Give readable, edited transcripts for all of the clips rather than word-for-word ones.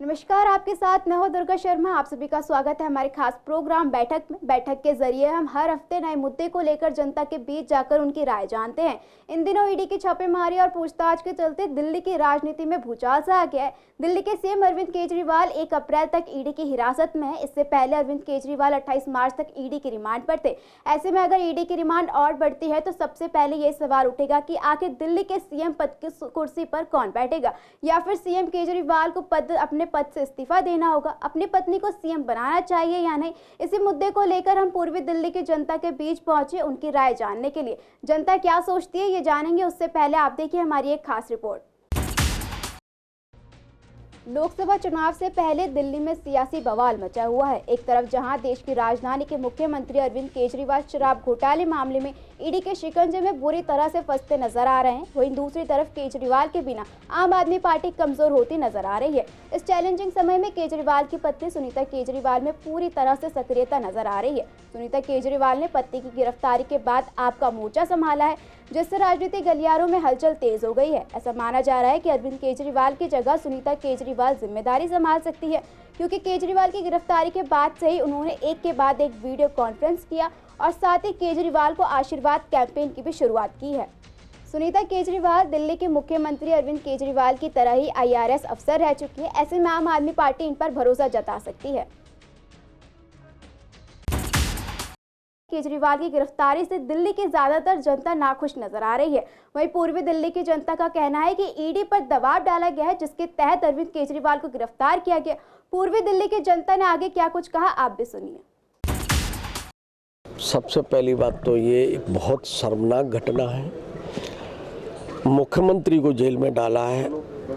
नमस्कार, आपके साथ मैं हूं दुर्गा शर्मा। आप सभी का स्वागत है हमारे खास प्रोग्राम बैठक में। बैठक के जरिए हम हर हफ्ते नए मुद्दे को लेकर जनता के बीच जाकर उनकी राय जानते हैं। इन दिनों ईडी की छापेमारी और पूछताछ के चलते दिल्ली की राजनीति में भूचाल सा आ गया है। दिल्ली के सीएम अरविंद केजरीवाल 1 अप्रैल तक ईडी की हिरासत में है। इससे पहले अरविंद केजरीवाल 28 मार्च तक ईडी की रिमांड पर थे। ऐसे में अगर ईडी की रिमांड और बढ़ती है तो सबसे पहले ये सवाल उठेगा कि आखिर दिल्ली के सीएम पद की कुर्सी पर कौन बैठेगा, या फिर सीएम केजरीवाल को अपने पद से इस्तीफा देना होगा। अपनी पत्नी को सीएम बनाना चाहिए या नहीं, इसी मुद्दे को लेकर हम पूर्वी दिल्ली की जनता के बीच पहुंचे उनकी राय जानने के लिए। जनता क्या सोचती है ये जानेंगे, उससे पहले आप देखिए हमारी एक खास रिपोर्ट। लोकसभा चुनाव से पहले दिल्ली में सियासी बवाल मचा हुआ है। एक तरफ जहां देश की राजधानी के मुख्यमंत्री अरविंद केजरीवाल शराब घोटाले मामले में ईडी के शिकंजे में बुरी तरह से फंसते नजर आ रहे हैं, वहीं दूसरी तरफ केजरीवाल के बिना आम आदमी पार्टी कमजोर होती नजर आ रही है। इस चैलेंजिंग समय में केजरीवाल की पत्नी सुनीता केजरीवाल में पूरी तरह से सक्रियता नजर आ रही है। सुनीता केजरीवाल ने पति की गिरफ्तारी के बाद आपका मोर्चा संभाला है, जिससे राजनीतिक गलियारों में हलचल तेज हो गई है। ऐसा माना जा रहा है कि अरविंद केजरीवाल की जगह सुनीता केजरीवाल जिम्मेदारी संभाल सकती है, क्योंकि केजरीवाल की गिरफ्तारी के बाद से ही उन्होंने एक के बाद एक वीडियो कॉन्फ्रेंस किया और साथ ही केजरीवाल को आशीर्वाद कैंपेन की भी शुरुआत की है। सुनीता केजरीवाल दिल्ली के मुख्यमंत्री अरविंद केजरीवाल की तरह ही IRS अफसर रह चुकी है। ऐसे में आम आदमी पार्टी इन पर भरोसा जता सकती है। केजरीवाल की गिरफ्तारी से दिल्ली की ज्यादातर जनता नाखुश नजर आ रही है। वहीं पूर्वी दिल्ली की जनता का कहना है कि ईडी पर दबाव डाला गया है, जिसके तहत अरविंद केजरीवाल को गिरफ्तार किया गया। पूर्वी दिल्ली की जनता ने आगे क्या कुछ कहा, आप भी सुनिए। सबसे पहली बात तो ये एक बहुत शर्मनाक घटना है। मुख्यमंत्री को जेल में डाला है,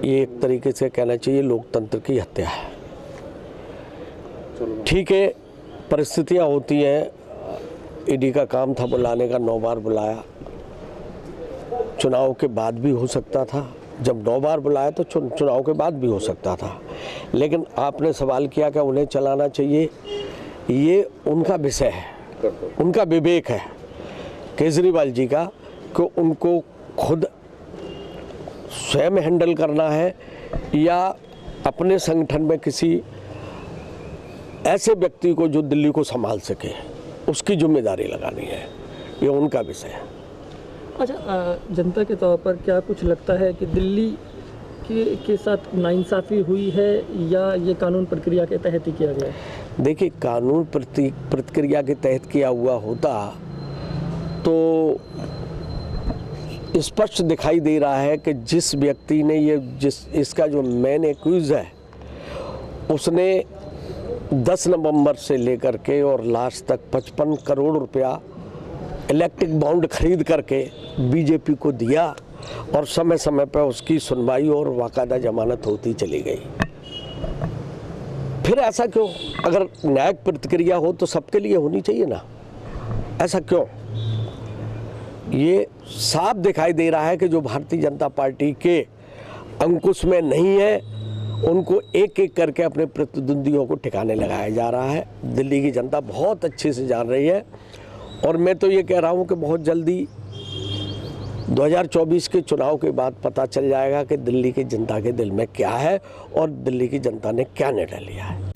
ये एक तरीके से कहना चाहिए लोकतंत्र की हत्या है। ठीक है, परिस्थितियां होती हैं। ईडी का काम था बुलाने का, 9 बार बुलाया। चुनाव के बाद भी हो सकता था। जब 9 बार बुलाया तो चुनाव के बाद भी हो सकता था। लेकिन आपने सवाल किया कि उन्हें चलाना चाहिए, ये उनका विषय है, उनका विवेक है केजरीवाल जी का, कि उनको खुद स्वयं हैंडल करना है या अपने संगठन में किसी ऐसे व्यक्ति को जो दिल्ली को संभाल सके, उसकी जिम्मेदारी लगानी है। ये उनका विषय है। अच्छा, जनता के तौर पर क्या कुछ लगता है कि दिल्ली के साथ नाइंसाफ़ी हुई है या ये कानून प्रक्रिया के तहत ही किया गया है? देखिए, कानून प्रक्रिया के तहत किया हुआ होता तो स्पष्ट दिखाई दे रहा है कि जिस व्यक्ति ने इसका जो मेन एक्यूज है, उसने 10 नवंबर से लेकर के और लास्ट तक 55 करोड़ रुपया इलेक्ट्रिक बॉन्ड खरीद करके बीजेपी को दिया और समय समय पर उसकी सुनवाई और बाकायदा जमानत होती चली गई। फिर ऐसा क्यों? अगर न्यायिक प्रतिक्रिया हो तो सबके लिए होनी चाहिए ना, ऐसा क्यों? ये साफ दिखाई दे रहा है कि जो भारतीय जनता पार्टी के अंकुश में नहीं है, उनको एक एक करके अपने प्रतिद्वंदियों को ठिकाने लगाया जा रहा है। दिल्ली की जनता बहुत अच्छे से जान रही है और मैं तो ये कह रहा हूँ कि बहुत जल्दी 2024 के चुनाव के बाद पता चल जाएगा कि दिल्ली की जनता के दिल में क्या है और दिल्ली की जनता ने क्या निर्णय लिया है।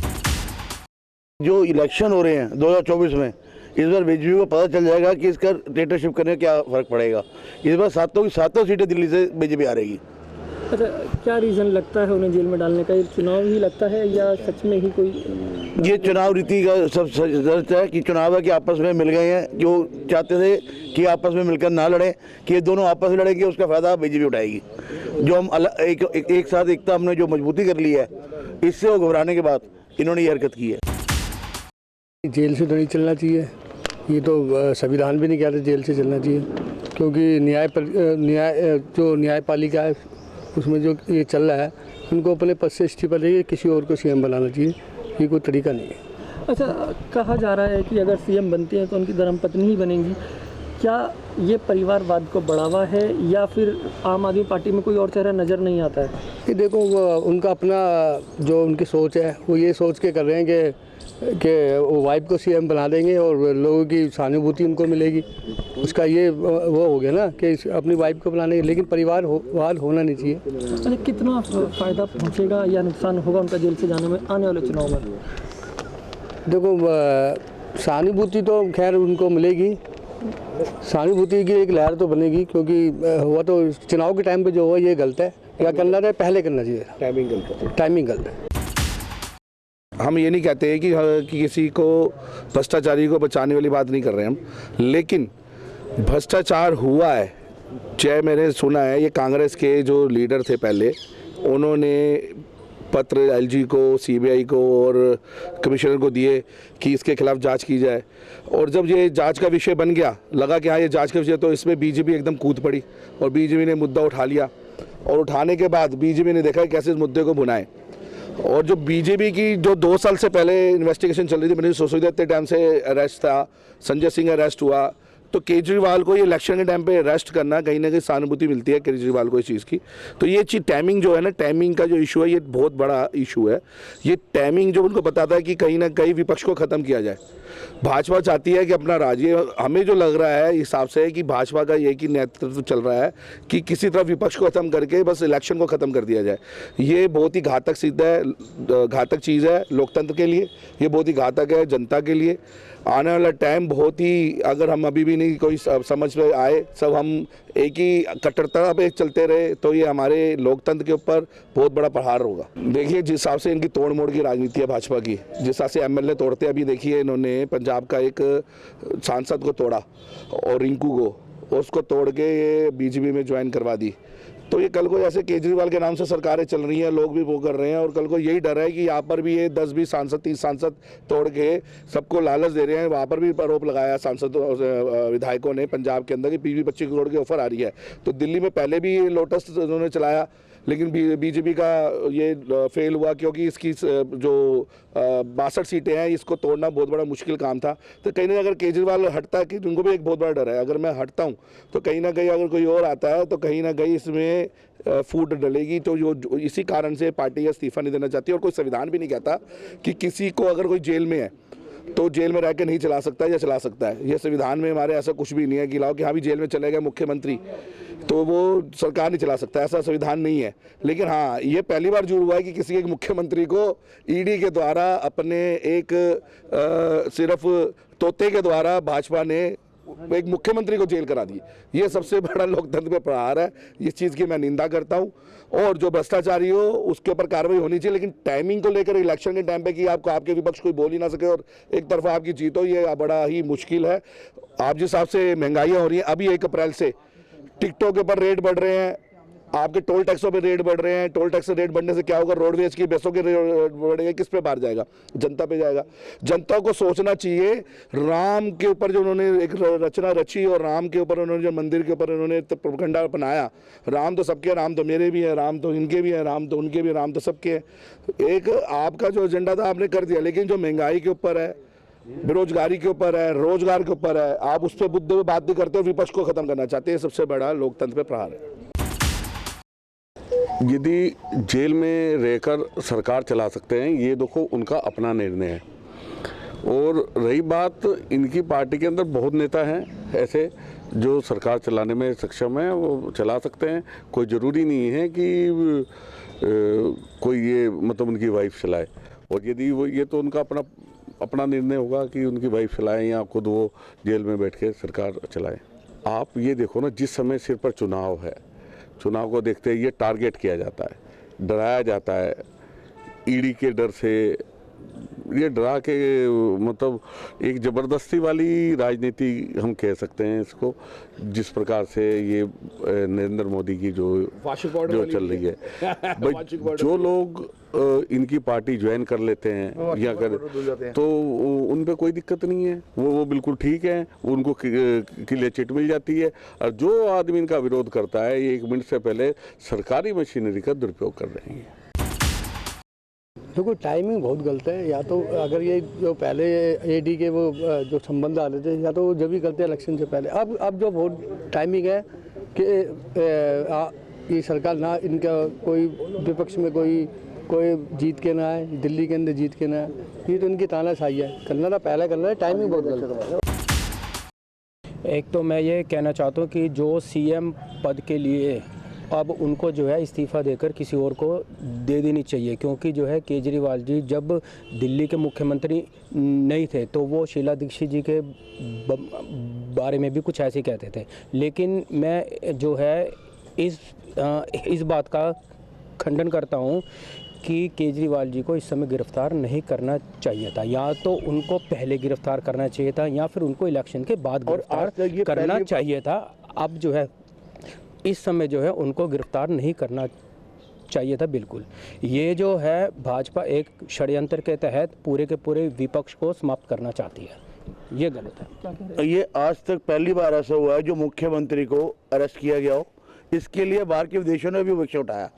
जो इलेक्शन हो रहे हैं 2024 में, इस बार बीजेपी को पता चल जाएगा कि इसका डिक्टेटरशिप करने में क्या फ़र्क पड़ेगा। इस बार 7 की 7 सीटें दिल्ली से बीजेपी आ रहेगी। अच्छा, क्या रीज़न लगता है उन्हें जेल में डालने का? ये चुनाव ही लगता है या सच में ही कोई? ये चुनाव रीति का सब सच है कि चुनाव है कि आपस में मिल गए हैं। जो चाहते थे कि आपस में मिलकर ना लड़ें, कि ये दोनों आपस में लड़ेंगे, उसका फ़ायदा बीजेपी उठाएगी। जो हम एक साथ एकता हमने जो मजबूती कर ली है, इससे वो घबराने के बाद इन्होंने ये हरकत की है। जेल से तो नहीं चलना चाहिए, ये तो संविधान भी नहीं कहते जेल से चलना चाहिए, क्योंकि जो न्यायपालिका है उसमें जो ये चल रहा है, उनको अपने पद से इस्तीफा देके किसी और को सीएम बनाना चाहिए। ये कोई तरीका नहीं है। अच्छा, कहा जा रहा है कि अगर सीएम बनती हैं तो उनकी धर्मपत्नी ही बनेंगी, क्या ये परिवारवाद को बढ़ावा है या फिर आम आदमी पार्टी में कोई और चेहरा नज़र नहीं आता है? ये देखो उनका अपना जो उनकी सोच है वो ये सोच के कर रहे हैं कि वो वाइफ को सीएम बना देंगे और लोगों की सहानुभूति उनको मिलेगी। उसका ये वो हो गया ना कि अपनी वाइफ को बनाने, लेकिन परिवारवाद होना नहीं चाहिए। अच्छा, कितना फ़ायदा पहुंचेगा या नुकसान होगा उनका जेल से जाने में आने वाले चुनाव में? देखो सहानुभूति तो खैर उनको मिलेगी, सहानुभूति की एक लहर तो बनेगी, क्योंकि हुआ तो चुनाव के टाइम पे जो हुआ ये गलत है। क्या करना था पहले करना चाहिए, टाइमिंग गलत है। हम ये नहीं कहते हैं कि किसी को भ्रष्टाचारी को बचाने वाली बात नहीं कर रहे हम, लेकिन भ्रष्टाचार हुआ है। चाहे मैंने सुना है ये कांग्रेस के जो लीडर थे पहले, उन्होंने पत्र एलजी को, सीबीआई को और कमिश्नर को दिए कि इसके खिलाफ जांच की जाए, और जब ये जांच का विषय बन गया, लगा कि हाँ ये जांच का विषय, तो इसमें बीजेपी एकदम कूद पड़ी और बीजेपी ने मुद्दा उठा लिया, और उठाने के बाद बीजेपी ने देखा कैसे इस मुद्दे को भुनाए। और जो बीजेपी की जो 2 साल से पहले इन्वेस्टिगेशन चल रही थी, मैंने सोचा इतने टाइम से अरेस्ट था, संजय सिंह अरेस्ट हुआ, तो केजरीवाल को ये इलेक्शन के टाइम पे अरेस्ट करना, कहीं ना कहीं सहानुभूति मिलती है केजरीवाल को इस चीज़ की। तो ये चीज़ टाइमिंग जो है ना, टाइमिंग का जो इशू है ये बहुत बड़ा इशू है। ये टाइमिंग जो उनको बताता है कि कहीं ना कहीं विपक्ष को ख़त्म किया जाए। भाजपा चाहती है कि अपना राज्य, हमें जो लग रहा है हिसाब से कि भाजपा का ये कि नेतृत्व चल रहा है कि किसी तरह विपक्ष को ख़त्म करके बस इलेक्शन को ख़त्म कर दिया जाए। ये बहुत ही घातक सिद्ध है, घातक चीज़ है लोकतंत्र के लिए, ये बहुत ही घातक है जनता के लिए। आने वाला टाइम बहुत ही, अगर हम अभी भी नहीं कोई समझ में आए, सब हम एक ही कट्टरता पे चलते रहे, तो ये हमारे लोकतंत्र के ऊपर बहुत बड़ा प्रहार होगा। देखिए जिस हिसाब से इनकी तोड़ मोड़ की राजनीति है भाजपा की, जिस हिसाब से एमएलए तोड़ते हैं, अभी देखिए इन्होंने पंजाब का एक सांसद को तोड़ा और रिंकू को, उसको तोड़ के ये बीजेपी में ज्वाइन करवा दी। तो ये कल को ऐसे केजरीवाल के नाम से सरकारें चल रही हैं, लोग भी वो कर रहे हैं, और कल को यही डर है कि यहाँ पर भी ये 10-20 सांसद 30 सांसद तोड़ के सबको लालच दे रहे हैं। वहाँ पर भी आरोप लगाया सांसद विधायकों ने पंजाब के अंदर कि 20-25 करोड़ की ऑफर आ रही है। तो दिल्ली में पहले भी लोटस उन्होंने चलाया, लेकिन बीजेपी का ये फेल हुआ, क्योंकि इसकी जो 62 सीटें हैं, इसको तोड़ना बहुत बड़ा मुश्किल काम था। तो कहीं ना कहीं अगर केजरीवाल हटता है, कि उनको भी एक बहुत बड़ा डर है, अगर मैं हटता हूं तो कहीं ना कहीं अगर कोई और आता है तो कहीं ना कहीं इसमें फूट डलेगी। तो जो इसी कारण से पार्टी इस्तीफा नहीं देना चाहती। और कोई संविधान भी नहीं कहता कि किसी को अगर कोई जेल में है तो जेल में रह के नहीं चला सकता या चला सकता है। ये संविधान में हमारे ऐसा कुछ भी नहीं है कि लाओ कि हाँ भी जेल में चले गए मुख्यमंत्री तो वो सरकार नहीं चला सकता, ऐसा संविधान नहीं है। लेकिन हाँ, ये पहली बार जो हुआ है कि किसी एक मुख्यमंत्री को ईडी के द्वारा अपने एक सिर्फ तोते के द्वारा भाजपा ने एक मुख्यमंत्री को जेल करा दी। ये सबसे बड़ा लोकतंत्र पे प्रहार है। इस चीज़ की मैं निंदा करता हूँ, और जो भ्रष्टाचारी हो उसके ऊपर कार्रवाई होनी चाहिए। लेकिन टाइमिंग को लेकर इलेक्शन के टाइम पे कि आपको आपके विपक्ष कोई बोल ही ना सके और एक तरफा आपकी जीत हो, ये बड़ा ही मुश्किल है। आप जिस हिसाब से महंगाइयाँ हो रही हैं, अभी 1 अप्रैल से टिकटों के ऊपर रेट बढ़ रहे हैं, आपके टोल टैक्सों पे रेट बढ़ रहे हैं। टोल टैक्स रेट बढ़ने से क्या होगा? रोडवेज की बसों के रेट बढ़ेंगे, किस पे बाहर जाएगा? जनता पे जाएगा। जनता को सोचना चाहिए। राम के ऊपर जो उन्होंने एक रचना रची और राम के ऊपर उन्होंने जो मंदिर के ऊपर उन्होंने प्रोपगंडा बनाया, राम तो सबके, राम तो मेरे भी है, राम तो इनके भी है, राम तो उनके भी, राम तो सबके है। एक आपका जो एजेंडा था आपने कर दिया, लेकिन जो महंगाई के ऊपर है, बेरोजगारी के ऊपर है, रोजगार के ऊपर है, आप उस पर मुद्दे पे बात नहीं करते और विपक्ष को खत्म करना चाहते हैं। सबसे बड़ा लोकतंत्र पे प्रहार है। यदि जेल में रहकर सरकार चला सकते हैं, ये देखो उनका अपना निर्णय है। और रही बात, इनकी पार्टी के अंदर बहुत नेता हैं ऐसे जो सरकार चलाने में सक्षम है, वो चला सकते हैं। कोई ज़रूरी नहीं है कि कोई ये मतलब उनकी वाइफ चलाए। और यदि वो, ये तो उनका अपना निर्णय होगा कि उनकी वाइफ चलाएं या खुद वो जेल में बैठ के सरकार चलाएं। आप ये देखो ना, जिस समय सिर पर चुनाव है, चुनाव को देखते ही ये टारगेट किया जाता है, डराया जाता है ईडी के डर से। ये डरा के मतलब एक ज़बरदस्ती वाली राजनीति हम कह सकते हैं इसको, जिस प्रकार से ये नरेंद्र मोदी की जो चल रही है। भाई जो लोग इनकी पार्टी ज्वाइन कर लेते हैं या तो उन पे कोई दिक्कत नहीं है, वो बिल्कुल ठीक है, उनको क्लियर चिट मिल जाती है। और जो आदमी इनका विरोध करता है, ये 1 मिनट से पहले सरकारी मशीनरी का दुरुपयोग कर रहे हैं। देखो टाइमिंग बहुत गलत है। या तो अगर ये जो पहले एडी के वो जो संबंध आ रहे थे, या तो वो जब भी करते हैं इलेक्शन से पहले। अब जो बहुत टाइमिंग है कि ये सरकार ना, इनका कोई विपक्ष में कोई जीत के ना है, दिल्ली के अंदर जीत के ना है, ये तो इनकी तानाशाही है। करना था पहले करना है, टाइमिंग बहुत गलत है। एक तो मैं ये कहना चाहता हूँ कि जो सीएम पद के लिए अब उनको जो है इस्तीफ़ा देकर किसी और को दे देनी चाहिए, क्योंकि जो है केजरीवाल जी जब दिल्ली के मुख्यमंत्री नहीं थे तो वो शीला दीक्षित जी के बारे में भी कुछ ऐसे कहते थे। लेकिन मैं जो है इस बात का खंडन करता हूँ कि केजरीवाल जी को इस समय गिरफ्तार नहीं करना चाहिए था। या तो उनको पहले गिरफ्तार करना चाहिए था या फिर उनको इलेक्शन के बाद गिरफ्तार करना चाहिए था। अब जो है इस समय जो है उनको गिरफ्तार नहीं करना चाहिए था बिल्कुल। ये जो है भाजपा एक षड्यंत्र के तहत पूरे के पूरे विपक्ष को समाप्त करना चाहती है, ये गलत है। ये आज तक पहली बार ऐसा हुआ है जो मुख्यमंत्री को अरेस्ट किया गया हो। इसके लिए बाहर के विदेशों ने भी विपक्ष उठाया।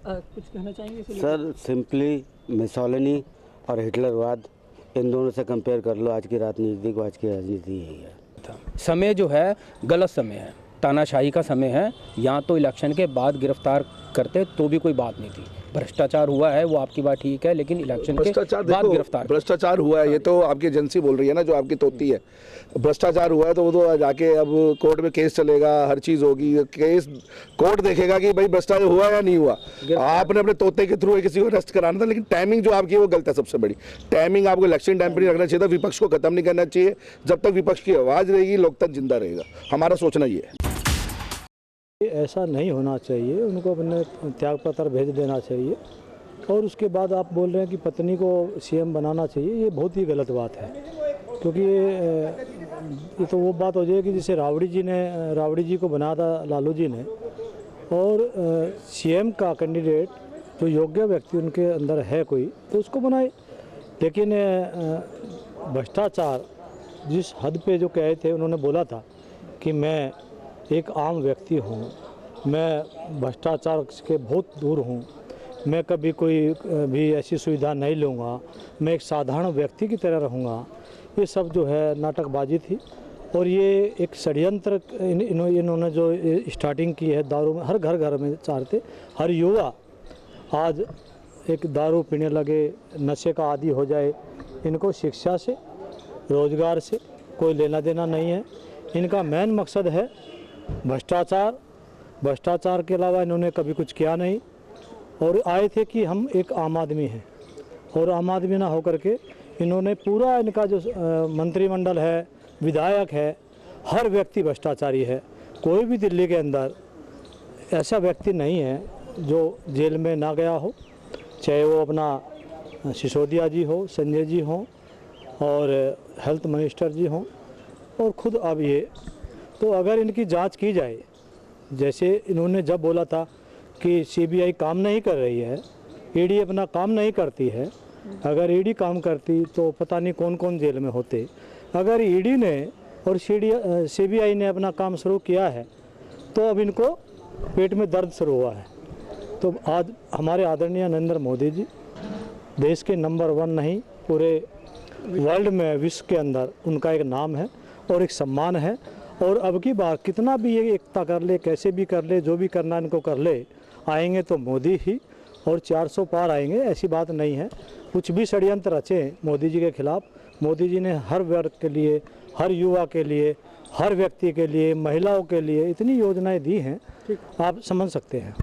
कुछ कहना चाहेंगे सर? सिंपली मिसोलिनी और हिटलरवाद, इन दोनों से कंपेयर कर लो। आज की राजनीति को, आज की राजनीति यही है। समय जो है गलत समय है, तानाशाही का समय है। यहाँ तो इलेक्शन के बाद गिरफ्तार करते तो भी कोई बात नहीं थी। भ्रष्टाचार हुआ है वो आपकी बात ठीक है, लेकिन इलेक्शन के बाद गिरफ्तार। भ्रष्टाचार हुआ है, ये तो आपकी एजेंसी बोल रही है ना, जो आपकी तोती है। भ्रष्टाचार हुआ है तो वो तो जाके अब कोर्ट में केस चलेगा, हर चीज़ होगी, केस कोर्ट देखेगा कि भाई भ्रष्टाचार हुआ या नहीं हुआ। आपने अपने तोते के थ्रू किसी को अरेस्ट कराना था, लेकिन टाइमिंग जो आपकी है वो गलत है। सबसे बड़ी टाइमिंग आपको इलेक्शन टाइम पर नहीं रखना चाहिए था। विपक्ष को खत्म नहीं करना चाहिए। जब तक विपक्ष की आवाज़ रहेगी लोकतंत्र जिंदा रहेगा। हमारा सोचना ये है। ऐसा नहीं होना चाहिए, उनको अपने त्यागपत्र भेज देना चाहिए। और उसके बाद आप बोल रहे हैं कि पत्नी को सीएम बनाना चाहिए, ये बहुत ही गलत बात है। क्योंकि ये तो वो बात हो जाएगी जिसे रावड़ी जी को बनाया था लालू जी ने। और सीएम का कैंडिडेट जो योग्य व्यक्ति उनके अंदर है कोई, तो उसको बनाए। लेकिन भ्रष्टाचार जिस हद पे जो कहे थे, उन्होंने बोला था कि मैं एक आम व्यक्ति हूँ, मैं भ्रष्टाचार के बहुत दूर हूँ, मैं कभी कोई भी ऐसी सुविधा नहीं लूँगा, मैं एक साधारण व्यक्ति की तरह रहूँगा। ये सब जो है नाटकबाजी थी। और ये एक षड्यंत्र इन्होंने जो स्टार्टिंग की है दारू में, हर घर में चाहते, हर युवा आज एक दारू पीने लगे, नशे का आदी हो जाए। इनको शिक्षा से, रोजगार से कोई लेना देना नहीं है। इनका मेन मकसद है भ्रष्टाचार के अलावा इन्होंने कभी कुछ किया नहीं। और आए थे कि हम एक आम आदमी हैं, और आम आदमी ना होकर के इन्होंने पूरा इनका जो मंत्रिमंडल है, विधायक है, हर व्यक्ति भ्रष्टाचारी है। कोई भी दिल्ली के अंदर ऐसा व्यक्ति नहीं है जो जेल में ना गया हो, चाहे वो अपना सिसोदिया जी हो, संजय जी हो, और हेल्थ मिनिस्टर जी हों, और खुद अब ये। तो अगर इनकी जांच की जाए, जैसे इन्होंने जब बोला था कि सीबीआई काम नहीं कर रही है, ईडी अपना काम नहीं करती है, अगर ईडी काम करती तो पता नहीं कौन कौन जेल में होते। अगर ईडी ने और सीबीआई ने अपना काम शुरू किया है, तो अब इनको पेट में दर्द शुरू हुआ है। तो आज हमारे आदरणीय नरेंद्र मोदी जी देश के नंबर 1 नहीं, पूरे वर्ल्ड में, विश्व के अंदर उनका एक नाम है और एक सम्मान है। और अब की बार कितना भी ये एकता कर ले, कैसे भी कर ले, जो भी करना इनको कर ले, आएंगे तो मोदी ही, और 400 पार आएंगे, ऐसी बात नहीं है। कुछ भी षड्यंत्र रचे मोदी जी के खिलाफ, मोदी जी ने हर वर्ग के लिए, हर युवा के लिए, हर व्यक्ति के लिए, महिलाओं के लिए इतनी योजनाएं दी हैं, आप समझ सकते हैं।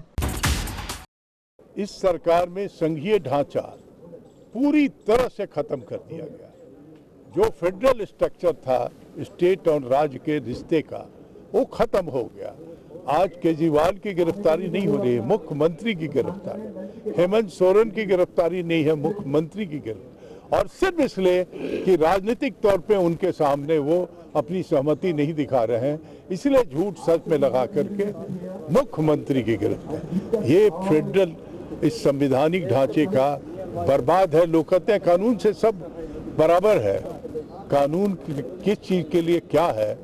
इस सरकार में संघीय ढांचा पूरी तरह से खत्म कर दिया गया। जो फेडरल स्ट्रक्चर था स्टेट और राज्य के रिश्ते का, वो खत्म हो गया। आज केजरीवाल की गिरफ्तारी नहीं हो रही है, मुख्यमंत्री की गिरफ्तारी। हेमंत सोरेन की गिरफ्तारी नहीं है, मुख्यमंत्री की गिरफ्तारी। और सिर्फ इसलिए कि राजनीतिक तौर पे उनके सामने वो अपनी सहमति नहीं दिखा रहे हैं, इसलिए झूठ सच में लगा करके मुख्यमंत्री की गिरफ्तारी। ये फेडरल इस संवैधानिक ढांचे का बर्बाद है। लोग कहते हैं कानून से सब बराबर है, कानून किस चीज़ के लिए क्या है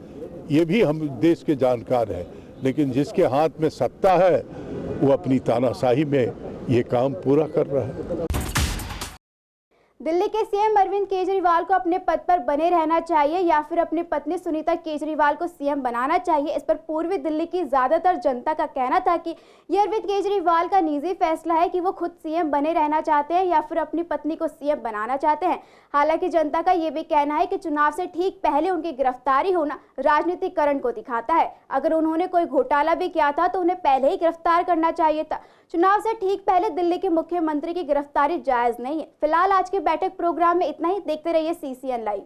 ये भी हम देश के जानकार हैं, लेकिन जिसके हाथ में सत्ता है वो अपनी तानाशाही में ये काम पूरा कर रहा है। दिल्ली के सीएम अरविंद केजरीवाल को अपने पद पर बने रहना चाहिए या फिर अपनी पत्नी सुनीता केजरीवाल को सीएम बनाना चाहिए, इस पर पूर्वी दिल्ली की ज्यादातर जनता का कहना था कि ये अरविंद केजरीवाल का निजी फैसला है कि वो खुद सीएम बने रहना चाहते हैं या फिर अपनी पत्नी को सीएम बनाना चाहते हैं। हालांकि जनता का ये भी कहना है कि चुनाव से ठीक पहले उनकी गिरफ्तारी होना राजनीतिकरण को दिखाता है। अगर उन्होंने कोई घोटाला भी किया था तो उन्हें पहले ही गिरफ्तार करना चाहिए था। चुनाव से ठीक पहले दिल्ली के मुख्यमंत्री की गिरफ्तारी जायज नहीं है। फिलहाल आज के बैठक प्रोग्राम में इतना ही। देखते रहिए CCN लाइव।